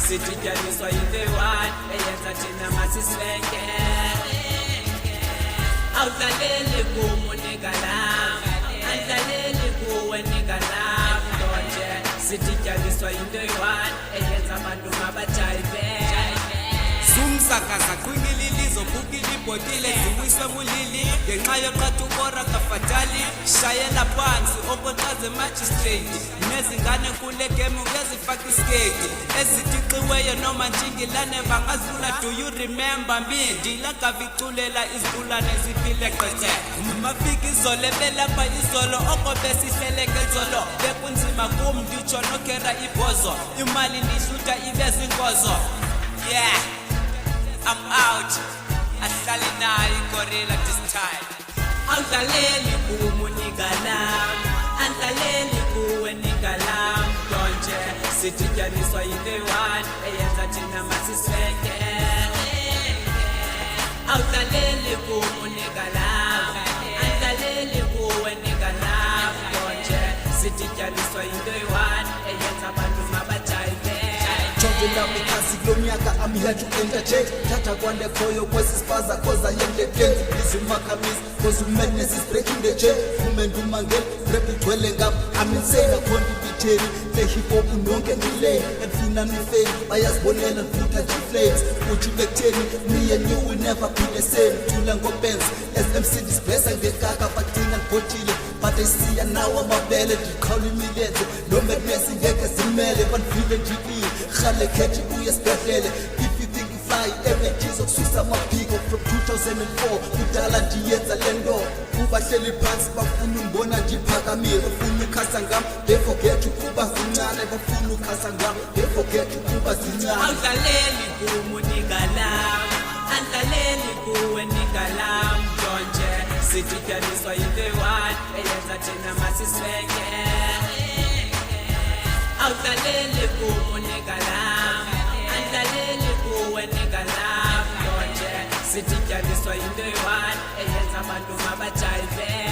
sitidyaniswa yinto eyi-one eyenza thina masisweke awudlaleli kum unika lam andlaleli kuwe nika lam ntonje sitidyaniswa yinto eyi-one eyenza abantu mabajayive Sumsakaza kwingililizo bukile ibhotile ziwiswe mulili ngenxa yoqatha ukora kafatali shayela phansi okoqaze magistrate nezingane kule game ngezifaka iskate ezitiqiweyo noma njingilane bangazifuna. Do you remember me? Ndila kaviculela izibulane ziphile qece mafika izolo ebelapha izolo oko besihleleke zolo bekunzima kum nditsho nokera ibhozo imali ndihluta ibe zinkozo. Yeah, I'm out. Ahlale nayo iGorilla this time. awudlaleli kum unika lam andlaleli kuwe nika lam ntonje sitidyaniswa yinto eyi-one eyenza thina masisweke awudlaleli kum unika lam andlaleli kuwe nika lam ntonje sitidyaniswa yinto eyi-one eyenza abantu mabajayive Jovela mikasi kulomnyaka I'm here to entertain Tata kwande khoyo kwesispaza koza yende gang Izumakamisi cause madness is breaking the chain Umendu mangel rap igcwele ngam I'm insane akhona ibitheri Le hip hop nonke ngile Efuna mifeni bayazibonela nfutha G-Flames Uthi bekutheni me and you will never be the same Thula ngobenz SMC displacer ngekaka badinga ngibotile But I see ya now amabele ndiqhawula imilenze No madness ngeke zimele banifile njikile Khale khethi uye sibhedlele If you think you fly MHs okususa amaphiko From 2004 kudala ndiyenza lento Ubahleli phansi bafuna umbona ndiphakamile Bafuna ukhasa ngam They forget ukuba zincane Bafuna ukhasa ngam They forget ukuba zincane awudlaleli kum unika lam andlaleli kuwe nika lam ntonje sitidyaniswa yinto eyi-one eyenza thina masisweke awudlaleli kum unika lam andlaleli kuwe nika lam ntonje sitidyaniswa yinto eyi-one eyenza abantu mabajayive